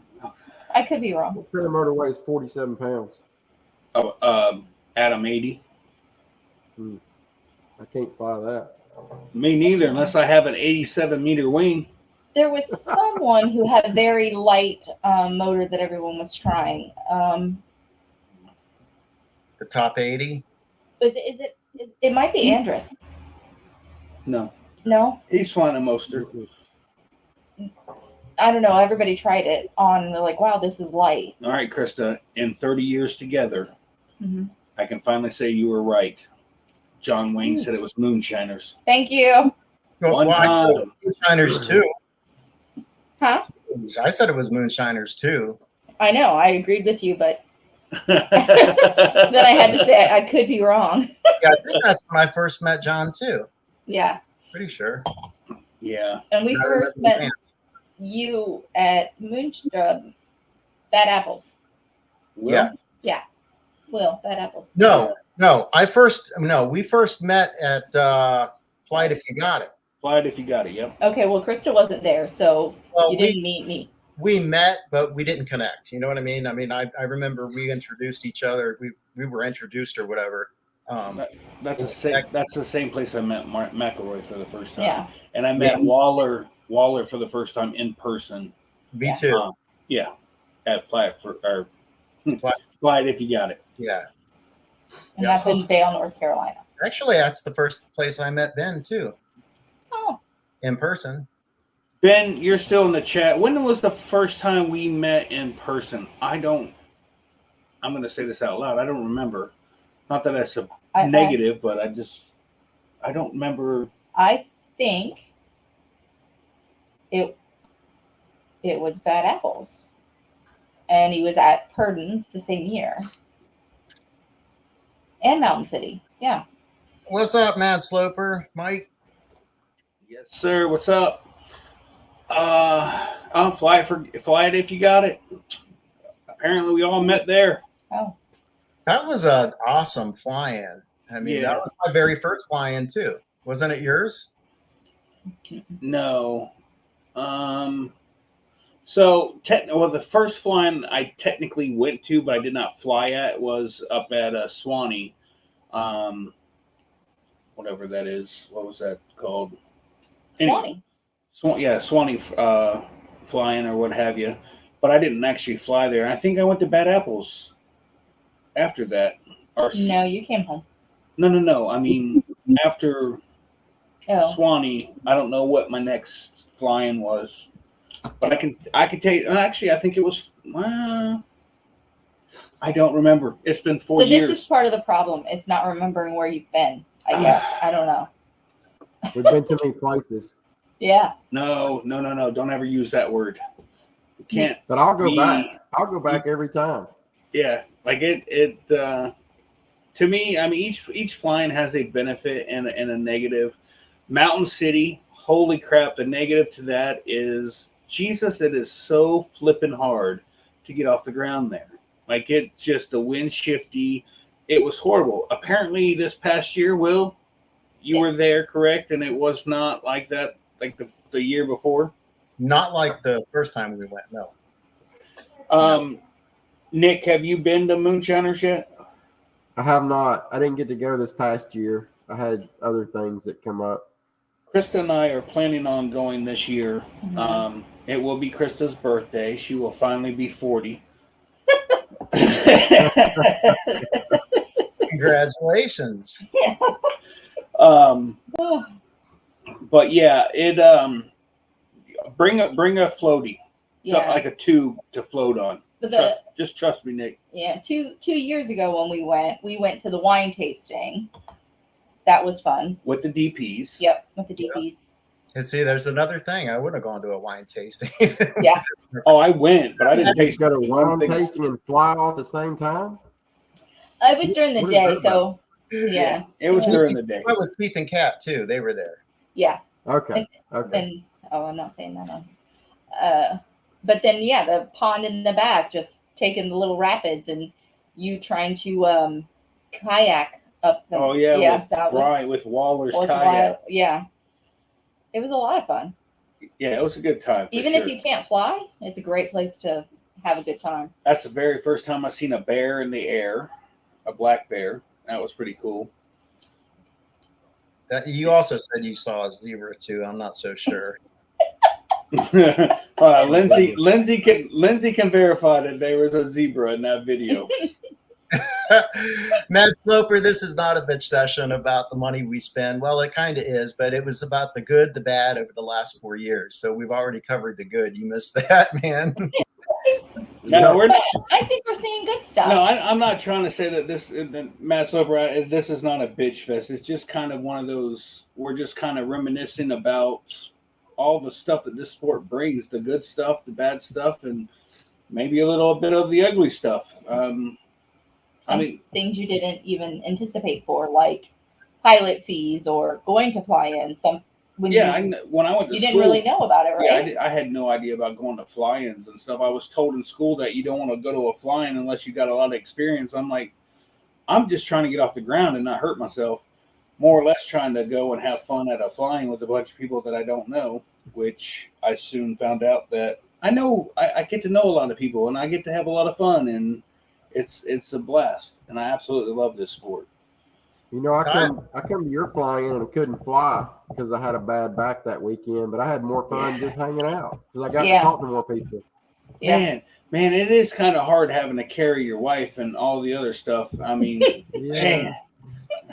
I could be wrong. The paramotor weighs 47 pounds. Oh, Adam 80. I can't fly that. Me neither, unless I have an 87-meter wing. There was someone who had a very light motor that everyone was trying. The top 80. It might be Andrus. No, No? he's flying a Moster. I don't know. Everybody tried it on, and they're like, "Wow, this is light." All right, Krista. In 30 years together, Mm-hmm. I can finally say you were right. John Wayne said it was moonshiners. Thank you. One I said it time. was moonshiners too. Huh? I said it was moonshiners too. I know. I agreed with you, but then I had to say I could be wrong. Yeah, I think that's when I first met John too. Yeah. Pretty sure. Yeah. And we I first remember met you at Bad Apples. Well, Yeah. Bad Apples. No. We first met at Flight If You Got It. Flight if you got it. Yep. Okay, well, Krista wasn't there, so Well, you didn't meet me. we met, but we didn't connect. You know what I mean? I remember we introduced each other. We were introduced or whatever. That's the same place I met Mark McElroy for the first time. Yeah. And I met Waller for the first time in person. Me too. Yeah. At Flight if you got it. Yeah. And that's in Vale, North Carolina. Actually, that's the first place I met Ben too. Oh. In person. Ben, you're still in the chat. When was the first time we met in person? I'm going to say this out loud. I don't remember. Not that that's negative, but I don't remember. I think it was Bad Apples. And he was at Purdon's the same year. And Mountain City. Yeah. What's up, Mad Sloper? Mike? Yes, sir. What's up? Flight if you got it. Apparently we all met there. Oh. That was an awesome fly-in. I mean, Yeah. that was my very first fly-in too. Wasn't it yours? No. So the first flying I technically went to, but I did not fly at, was up at Swanee. Whatever that is. What was that called? Swanee. Swanee flying or what have you. But I didn't actually fly there. I think I went to Bad Apples after that. No, you came home. No. I mean, after Swanee, I don't know what my next flying was. But I can tell you, actually, I think it was, I don't remember. It's been 4 years. So this is part of the problem. It's not remembering where you've been, I guess. I don't know. We've been to many places. Yeah. No. Don't ever use that word. You can't. But I'll go back. I'll go back every time. Yeah. Like to me, I mean, each flying has a benefit and a negative. Mountain City, holy crap, the negative to that is, Jesus, it is so flipping hard to get off the ground there. Like, it just, the wind shifty, it was horrible. Apparently this past year, Will, you were there, correct? And it was not like that, like the year before? Not like the first time we went, no. Nick, have you been to Moonshiners yet? I have not. I didn't get to go this past year. I had other things that come up. Krista and I are planning on going this year. Mm-hmm. It will be Krista's birthday. She will finally be 40. Congratulations. But yeah, it bring a floaty, something like a tube to float on. But just trust me, Nick. Yeah, 2 years ago when we went to the wine tasting. That was fun. With the DPs. Yep, with the DPs. And see, there's another thing. I would have gone to a wine tasting. Yeah. Oh, I went, but I didn't taste. Got a wine tasting and fly all at the same time. It was during the day, so yeah. It was during the day. I went with Keith and Kat too. They were there. Yeah. Okay. And I'm not saying that on. But then the pond in the back, just taking the little rapids and you trying to kayak up the. Oh yeah, with Waller's kayak. Yeah. It was a lot of fun. Yeah, it was a good time. Even if you can't fly, it's a great place to have a good time. That's the very first time I've seen a bear in the air, a black bear. That was pretty cool. You also said you saw a zebra too. I'm not so sure. Lindsay can verify that there was a zebra in that video. Matt Sloper, this is not a bitch session about the money we spend. Well, it kind of is, but it was about the good, the bad over the last 4 years. So we've already covered the good. You missed that, man. No, we're not. I think we're seeing good stuff. No, I'm not trying to say that Matt Sloper, this is not a bitch fest. It's just kind of one of those. We're just kind of reminiscing about all the stuff that this sport brings, the good stuff, the bad stuff, and maybe a little bit of the ugly stuff. Some things you didn't even anticipate for, like pilot fees or going to fly in. When I went to school, didn't really know about it, right? Yeah, I had no idea about going to fly-ins and stuff. I was told in school that you don't want to go to a fly-in unless you got a lot of experience. I'm like, I'm just trying to get off the ground and not hurt myself. More or less trying to go and have fun at a fly-in with a bunch of people that I don't know, which I soon found out that I get to know a lot of people and I get to have a lot of fun, and it's a blast, and I absolutely love this sport. You know, I come to your flying and I couldn't fly because I had a bad back that weekend, but I had more fun just hanging out because I got to talk to more people. Yeah. Man, it is kind of hard having to carry your wife and all the other stuff. I mean, man,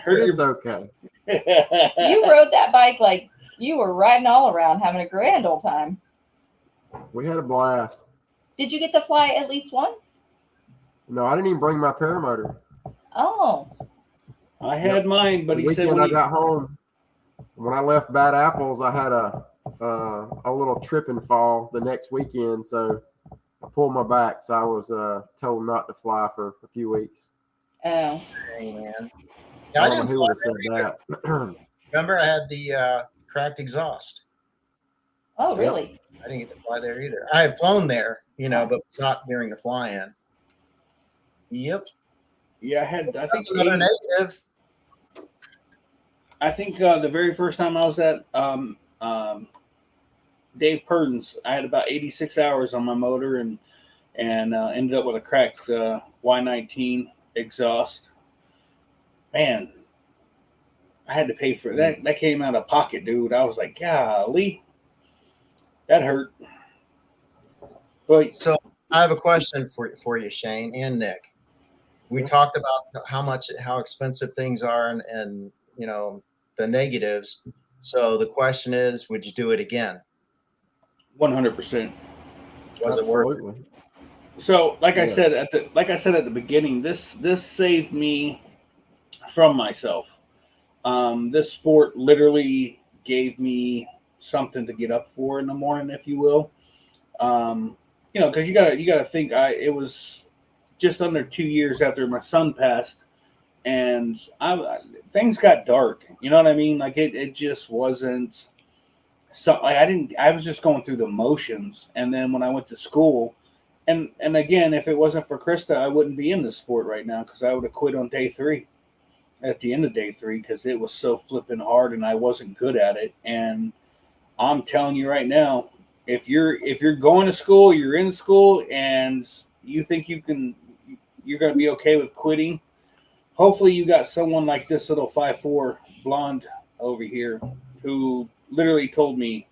it's okay. You rode that bike like you were riding all around, having a grand old time. We had a blast. Did you get to fly at least once? No, I didn't even bring my paramotor. Oh. I had mine, but he said when I got home, when I left Bad Apples, I had a little trip and fall the next weekend, so I pulled my back, so I was told not to fly for a few weeks. Oh. Hey, man. Yeah, I don't know who would have said that. Remember, I had the cracked exhaust. Oh, really? I didn't get to fly there either. I had flown there, but not during the fly-in. Yep. Yeah, That's another negative. I think the very first time I was at Dave Purden's, I had about 86 hours on my motor and ended up with a cracked Y19 exhaust. Man, I had to pay for that. That came out of pocket, dude. I was like, golly, that hurt. But so I have a question for you, Shane and Nick. We talked about how expensive things are and the negatives. So the question is, would you do it again? 100%. Was it worth it? So, like I said at the beginning, this saved me from myself. This sport literally gave me something to get up for in the morning, if you will. Because you gotta think. It was just under 2 years after my son passed, and things got dark. You know what I mean? Like it just wasn't. So I was just going through the motions, and then when I went to school, and again, if it wasn't for Krista, I wouldn't be in this sport right now because I would have quit on day 3. At the end of day 3, because it was so flipping hard and I wasn't good at it. And I'm telling you right now, if you're going to school, you're in school, and you think you're going to be okay with quitting, hopefully you got someone like this little 5'4" blonde over here who literally told me,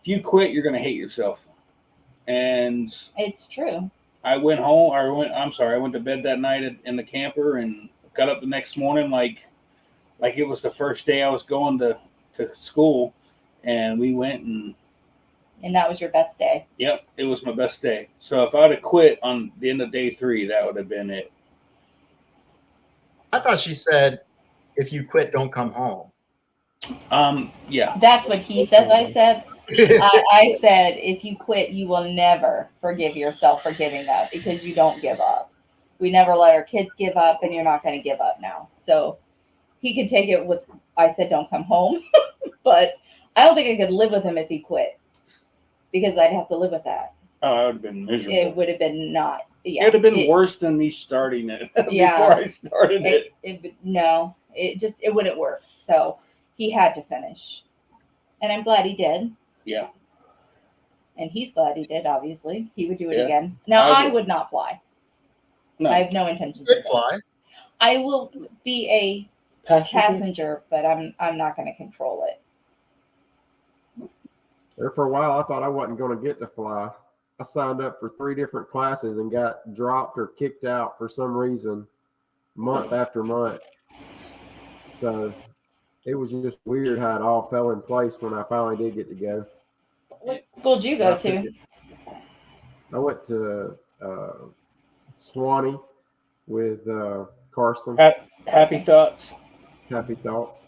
if you quit, you're going to hate yourself. And it's true. I went home. I went to bed that night in the camper and got up the next morning like it was the first day I was going to school, and we went and that was your best day. Yep, it was my best day. So if I'd have quit on the end of day 3, that would have been it. I thought she said, if you quit, don't come home. Yeah. That's what he says. I said, I said, if you quit, you will never forgive yourself for giving up because you don't give up. We never let our kids give up, and you're not going to give up now. So he could take it with, I said, don't come home. But I don't think I could live with him if he quit because I'd have to live with that. Oh, I would have been miserable. It would have been not. Yeah, it would have been worse than me starting it before I started it. It wouldn't work. So he had to finish. And I'm glad he did. Yeah. And he's glad he did, obviously. He would do it again. Now, I would not fly. No. I have no intention to fly. I will be a passenger, but I'm not going to control it. There for a while, I thought I wasn't going to get to fly. I signed up for 3 different classes and got dropped or kicked out for some reason. month after month. So it was just weird how it all fell in place when I finally did get to go. What school did you go to? I went to Swanee with Carson. Happy thoughts. Happy thoughts.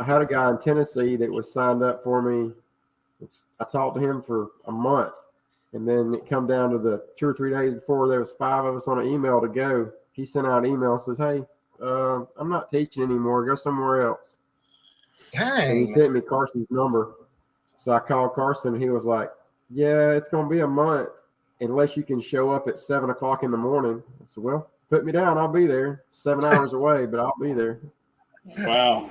I had a guy in Tennessee that was signed up for me. I talked to him for a month, and then it come down to the 2 or 3 days before there was 5 of us on an email to go. He sent out an email, says, "Hey, I'm not teaching anymore. Go somewhere else." Dang. And he sent me Carson's number. So I called Carson, and he was like, "Yeah, it's going to be a month unless you can show up at 7 o'clock in the morning." I said, "Well, put me down. I'll be there. 7 hours away, but I'll be there." Wow.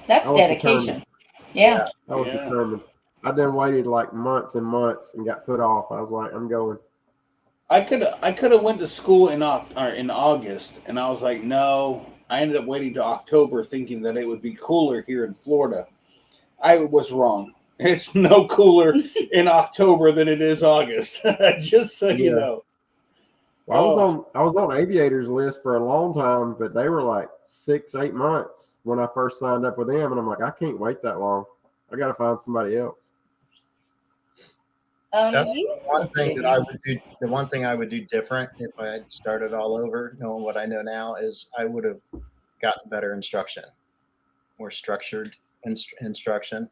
That's dedication. Determined. Yeah. I was determined. I then waited like months and months and got put off. I was like, "I'm going." I could have went to school in August, and I was like, no. I ended up waiting to October, thinking that it would be cooler here in Florida. I was wrong. It's no cooler in October than it is August. Just so you know. Well, I was on Aviator's list for a long time, but they were like 6, 8 months when I first signed up with them, and I'm like, I can't wait that long. I got to find somebody else. That's the one thing that I would do. The one thing I would do different if I had started all over, knowing what I know now, is I would have gotten better instruction, more structured instruction.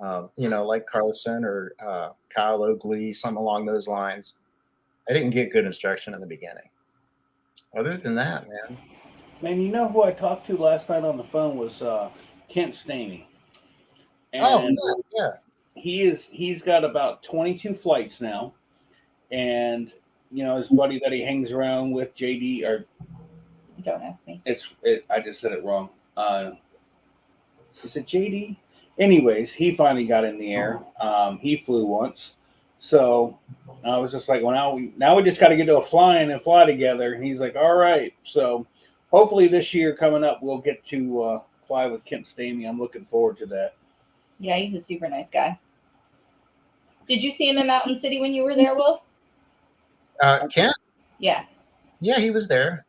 Like Carlson or Kyle Oakley, something along those lines. I didn't get good instruction in the beginning. Other than that, Man, you know who I talked to last night on the phone was Kent Staney. And yeah. He's got about 22 flights now, and his buddy that he hangs around with, JD, or don't ask me. I just said it wrong. Is it JD? Anyways, he finally got in the air. He flew once, so I was just like, well, now we just got to get to a flying and fly together. And he's like, all right. So hopefully this year coming up, we'll get to fly with Kent Staney. I'm looking forward to that. Yeah, he's a super nice guy. Did you see him in Mountain City when you were there, Will? Kent? Yeah. Yeah, he was there.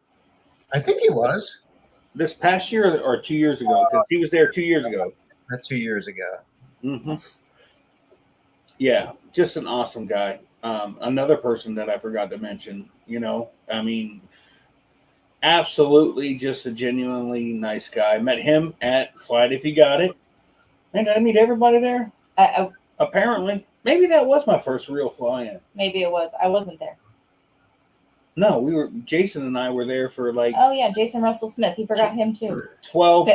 I think he was. This past year or 2 years ago? Because he was there 2 years ago. 2 years ago. Mm-hmm. Yeah, just an awesome guy. Another person that I forgot to mention, absolutely just a genuinely nice guy. Met him at Flight If You Got It. And did I meet everybody there? Apparently. Maybe that was my first real fly-in. Maybe it was. I wasn't there. No, Jason and I were there for like... Oh, yeah, Jason Russell Smith. He forgot him too. 12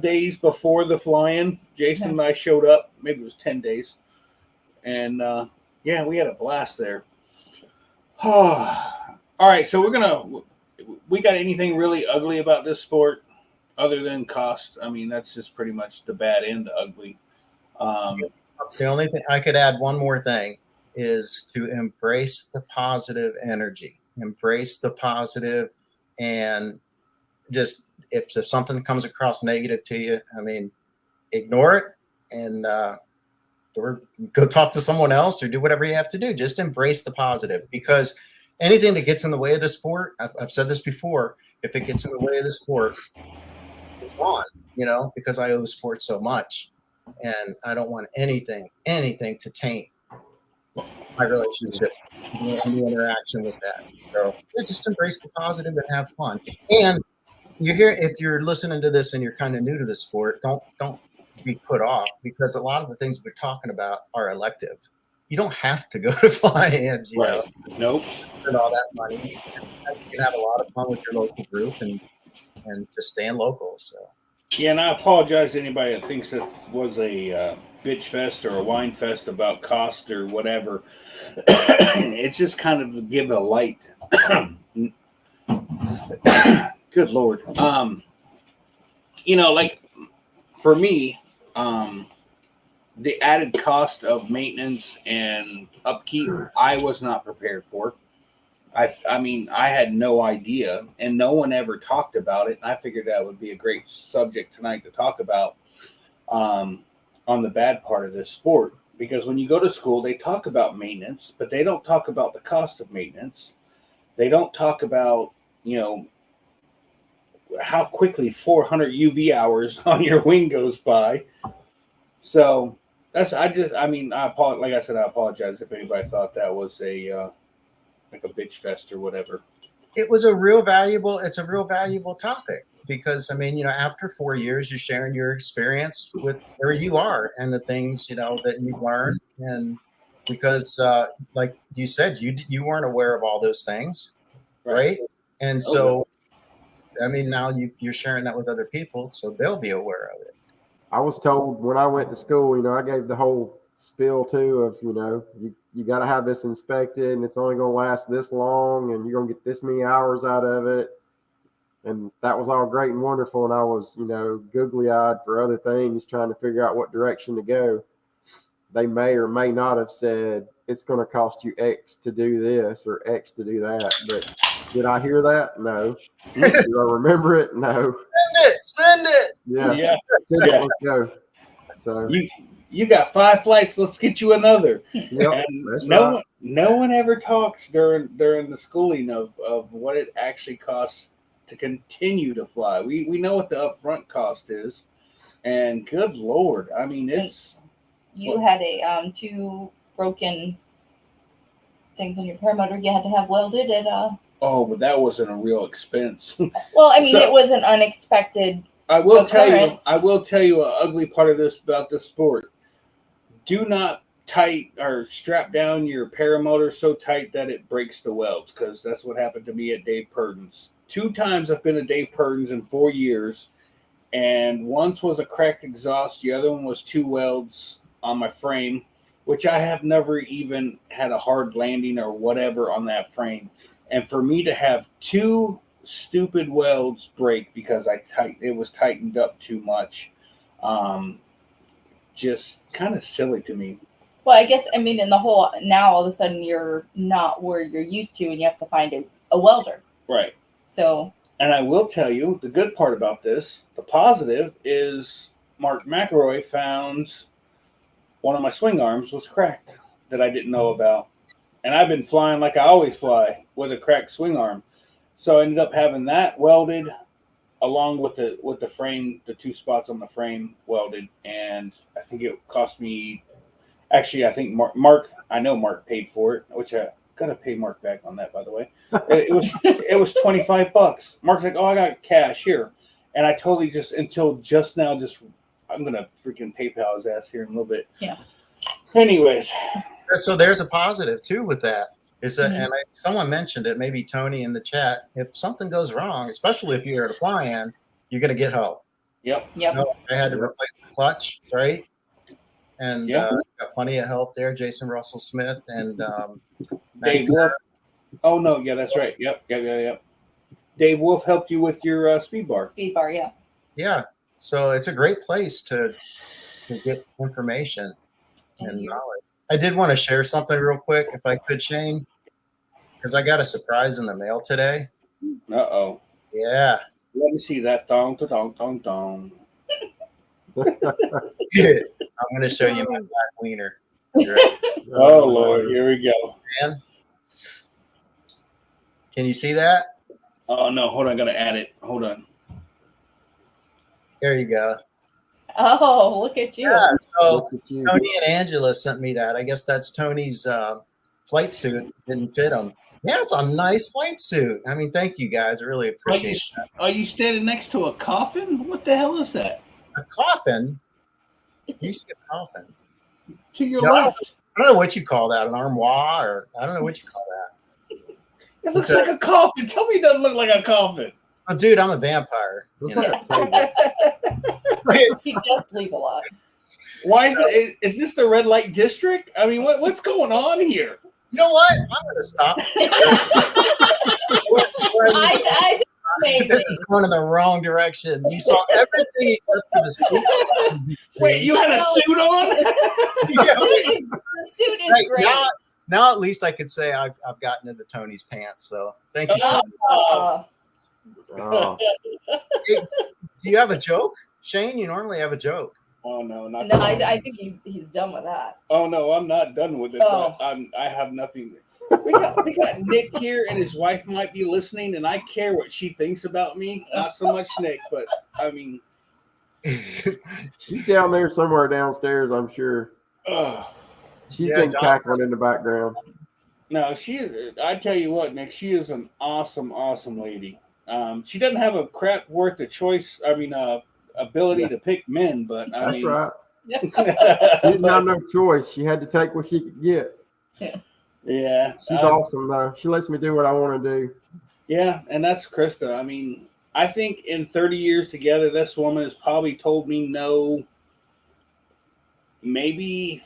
days before the fly-in, Jason and I showed up. Maybe it was 10 days. And, we had a blast there. All right, so we got anything really ugly about this sport other than cost? I mean, that's just pretty much the bad and the ugly. The only thing I could add, one more thing, is to embrace the positive energy. Embrace the positive, and just if something comes across negative to you, I mean, ignore it and or go talk to someone else or do whatever you have to do. Just embrace the positive, because anything that gets in the way of the sport, I've said this before, if it gets in the way of the sport, it's gone, because I owe the sport so much, and I don't want anything to taint my relationship and the interaction with that. So just embrace the positive and have fun. And if you're listening to this and you're kind of new to the sport, don't be put off, because a lot of the things we're talking about are elective. You don't have to go to fly-ins, right? Nope. And all that money. You can have a lot of fun with your local group and just staying local. So. Yeah, and I apologize to anybody that thinks it was a bitch fest or a wine fest about cost or whatever. It's just kind of to give a light. Good Lord. Like for me, the added cost of maintenance and upkeep, I was not prepared for. I mean, I had no idea, and no one ever talked about it. And I figured that would be a great subject tonight to talk about on the bad part of this sport. Because when you go to school, they talk about maintenance, but they don't talk about the cost of maintenance. they don't talk about, how quickly 400 UV hours on your wing goes by. So I apologize. Like I said, I apologize if anybody thought that was like a bitch fest or whatever. It's a real valuable topic because, after 4 years, you're sharing your experience with where you are and the things, that you've learned. And because, like you said, you weren't aware of all those things. Right. And so, now you're sharing that with other people, so they'll be aware of it. I was told when I went to school, I gave the whole spiel too of, you got to have this inspected and it's only going to last this long and you're going to get this many hours out of it. And that was all great and wonderful. And I was, googly eyed for other things, trying to figure out what direction to go. They may or may not have said it's going to cost you X to do this or X to do that. But did I hear that? No. Do I remember it? No. Send it. Yeah. Send it. Let's go. So you got 5 flights. Let's get you another. Yep, no one ever talks during the schooling of what it actually costs to continue to fly. We know what the upfront cost is, and good Lord, it's. You had a 2 broken things on your paramotor. You had to have welded at Oh, but that wasn't a real expense. Well, it was an unexpected. I will occurrence. tell you an ugly part of this about this sport. Do not tight or strap down your paramotor so tight that it breaks the welds, because that's what happened to me at Dave Purdon's. 2 times I've been at Dave Purdon's in 4 years, and once was a cracked exhaust. The other one was 2 welds on my frame, which I have never even had a hard landing or whatever on that frame. And for me to have 2 stupid welds break because it was tightened up too much, just kind of silly to me. Well, I guess, in the whole, now all of a sudden you're not where you're used to and you have to find a welder. Right. So. And I will tell you the good part about this, the positive, is Mark McElroy found one of my swing arms was cracked that I didn't know about. And I've been flying like I always fly with a cracked swing arm. So I ended up having that welded along with the frame, the 2 spots on the frame welded. And I think it cost me, actually, I think Mark, I know Mark paid for it, which I got to pay Mark back on that, by the way. It was $25. Mark's like, oh, I got cash here. And I totally until just now, I'm going to freaking PayPal his ass here in a little bit. Yeah. Anyways. So there's a positive too with that. Is that, and someone mentioned it, maybe Tony in the chat. If something goes wrong, especially if you're at a fly-in, you're going to get help. Yep. I had to replace the clutch, right? And got plenty of help there. Jason Russell Smith and Dave Wolf. Oh no, yeah, that's right. Yep. Dave Wolf helped you with your speed bar. Speed bar, yeah. Yeah. So it's a great place to get information and knowledge. I did want to share something real quick, if I could, Shane, because I got a surprise in the mail today. Uh-oh. Yeah. Let me see that. Dong, dong, dong, dong. I'm going to show you my black wiener. Oh, Lord. Here we go. Man. Can you see that? Oh, no. Hold on. I got to add it. Hold on. There you go. Oh, look at you. Yeah, so Tony and Angela sent me that. I guess that's Tony's flight suit. Didn't fit him. Yeah, it's a nice flight suit. Thank you guys. I really appreciate that. Are you standing next to a coffin? What the hell is that? A coffin? You see a coffin? To your left. I don't know what you call that, an armoire, or I don't know what you call that. It looks like a coffin. Tell me it doesn't look like a coffin. Oh, dude, I'm a vampire. He does sleep a lot. Why is this the red light district? What's going on here? You know what? I'm going to stop. This is going in the wrong direction. You saw everything except for the suit. Wait, you had a suit on? The suit is great. Now at least I could say I've gotten into Tony's pants. So thank you. Hey, do you have a joke, Shane? You normally have a joke. Oh no, I think he's done with that. Oh no, I'm not done with it. Oh. But I have nothing. We got Nick here, and his wife might be listening, and I care what she thinks about me. Not so much Nick, but I mean, She's down there somewhere downstairs, I'm sure. She's Yeah, been John- cackling in the background. no, I tell you what, Nick, she is an awesome, awesome lady. She doesn't have a crap worth of choice. I mean, ability to pick men, but I That's mean, right. She didn't have no choice. She had to take what she could get. yeah, She's awesome, though. She lets me do what I want to do. yeah, and that's Krista. I mean, I think in 30 years together, this woman has probably told me no, maybe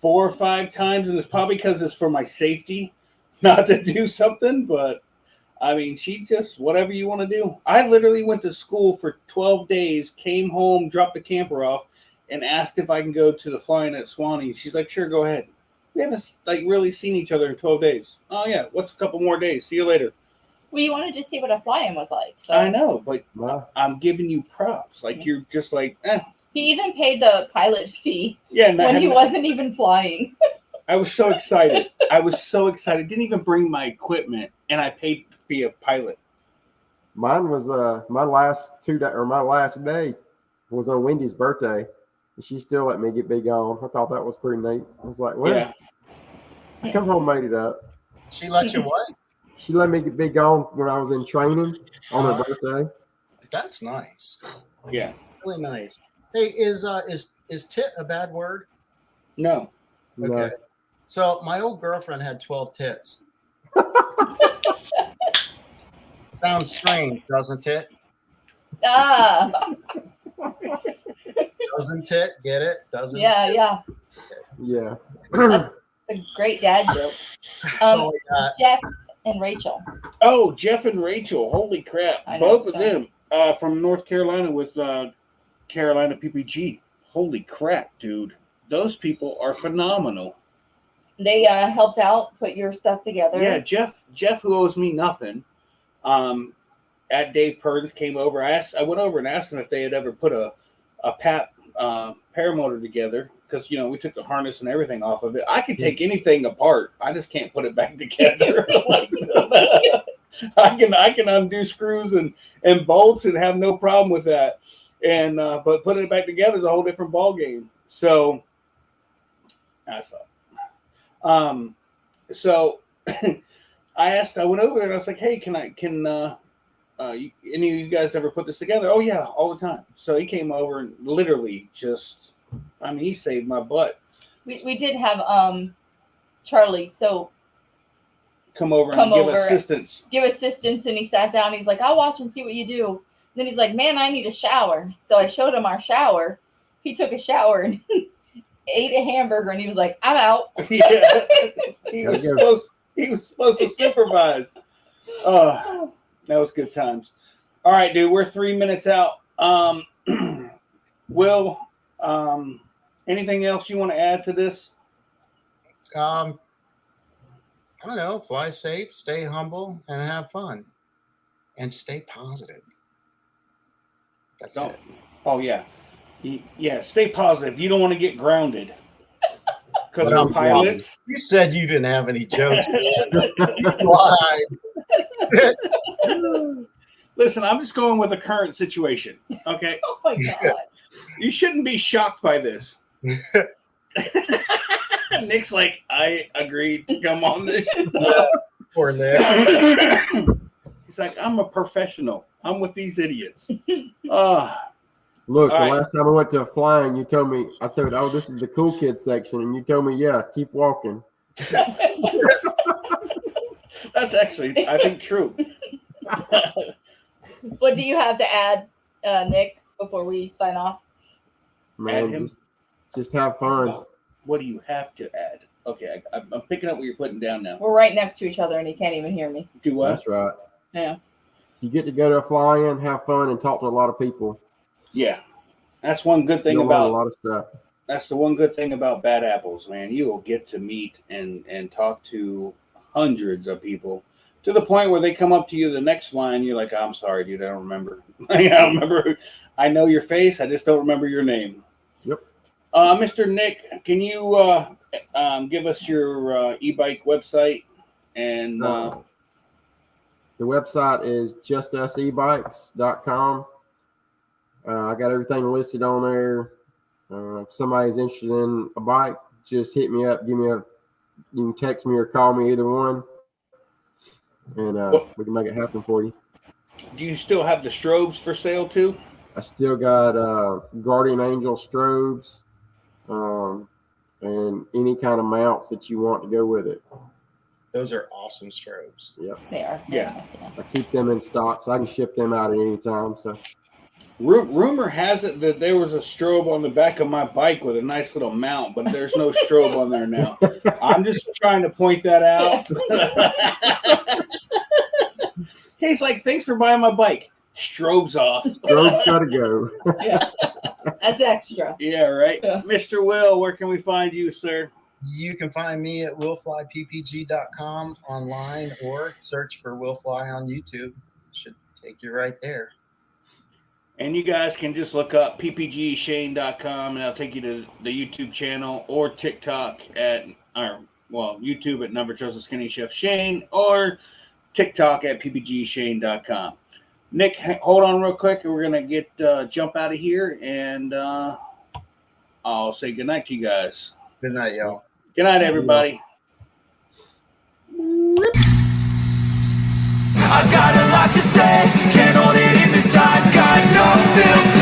4 or 5 times, and it's probably because it's for my safety, not to do something. But I mean, she just whatever you want to do. I literally went to school for 12 days, came home, dropped the camper off, and asked if I can go to the flying at Swanee. She's like, "Sure, go ahead." We haven't like really seen each other in 12 days. Oh yeah, what's a couple more days? See you later. Well, you wanted to see what a fly-in was like. So I know, but Wow. I'm giving you props. Like you're just like, he even paid the pilot fee yeah. when he wasn't even flying. I was so excited. I was so excited. Didn't even bring my equipment, and I paid to be a pilot. Mine was my last my last day was on Wendy's birthday, and she still let me be gone. I thought that was pretty neat. I was like, well, Yeah, I come home, made it up. She let you what? She let me be gone when I was in training on her birthday. That's nice. yeah. Really nice. Hey, is tit a bad word? No, No. Okay. So my old girlfriend had 12 tits. Sounds strange, doesn't it? Ah, Doesn't it? Get it? Doesn't yeah, it? yeah. Yeah. It's a great dad joke. That's all I got. Jeff and Rachel. Oh, Jeff and Rachel. Holy crap. I know, Both of so- them from North Carolina with Carolina PPG. Holy crap, dude. Those people are phenomenal. They helped out, put your stuff together. Yeah, Jeff, who owes me nothing, at Dave Pern's came over. I went over and asked them if they had ever put a PAP paramotor together because we took the harness and everything off of it. I could take anything apart. I just can't put it back together. Like, I can undo screws and bolts and have no problem with that. And but putting it back together is a whole different ball game. So I thought. So I went over there and I was like, hey, can any of you guys ever put this together? Oh yeah, all the time. So he came over and literally just, he saved my butt. We did have Charlie Come over Come and give over. assistance. give assistance, and he sat down. He's like, I'll watch and see what you do. Then he's like, man, I need a shower. So I showed him our shower. He took a shower and ate a hamburger, and he was like, I'm out. Yeah. He was supposed to supervise. That was good times. All right, dude, we're 3 minutes out. Will, anything else you want to add to this? I don't know. Fly safe, stay humble, and have fun, and stay positive. That's Don't. it. Oh yeah, yeah. Stay positive. You don't want to get grounded because But we're I'm pilots. You said you didn't have any jokes. Why? Listen, I'm just going with the current situation. Okay, Oh my God. you shouldn't be shocked by this. Nick's like, I agreed to come on this. Poor Nick. He's like, I'm a professional. I'm with these idiots. Look, All the right. last time I went to flying, you told me, I said, oh, this is the cool kid section. And you told me, yeah, keep walking. That's actually, I think, true. What do you have to add, Nick, before we sign off? Man, him. just have fun. What do you have to add? Okay, I'm picking up what you're putting down now. We're right next to each other, and he can't even hear me. Do what? That's right. Yeah. You get to go to a fly-in, have fun, and talk to a lot of people. Yeah, that's one good thing You'll learn a about. lot of stuff. That's the one good thing about Bad Apples, man. You will get to meet and talk to hundreds of people to the point where they come up to you the next line. You're like, I'm sorry, dude, I don't remember. I don't remember. I know your face. I just don't remember your name. Yep. Mr. Nick, can you give us your e-bike website and The website is justusebikes.com. I got everything listed on there. If somebody's interested in a bike, just hit me up. You can text me or call me, either one, and we can make it happen for you. do you still have the strobes for sale too? I still got Guardian Angel strobes, and any kind of mounts that you want to go with it. Those are awesome strobes. Yep. They are. Yeah. Nice, yeah. I keep them in stock, so I can ship them out at any time. So Rumor has it that there was a strobe on the back of my bike with a nice little mount, but there's no strobe on there now. I'm just trying to point that out. He's like, thanks for buying my bike. Strobe's off. strobe's got to go. Yeah. That's extra. Yeah, right. Yeah. Mr. Will, where can we find you, sir? You can find me at willflyppg.com online, or search for Willfly on YouTube. Should take you right there. And you guys can just look up ppgshane.com and that'll take you to the YouTube channel, or TikTok YouTube at Never Chose a Skinny Chef Shane, or TikTok at ppgshane.com. Nick, hold on real quick, and we're gonna get jump out of here, and I'll say goodnight to you guys. Good night, y'all. Good night, everybody. I've got a lot to say, can't hold it in this time, got no filter.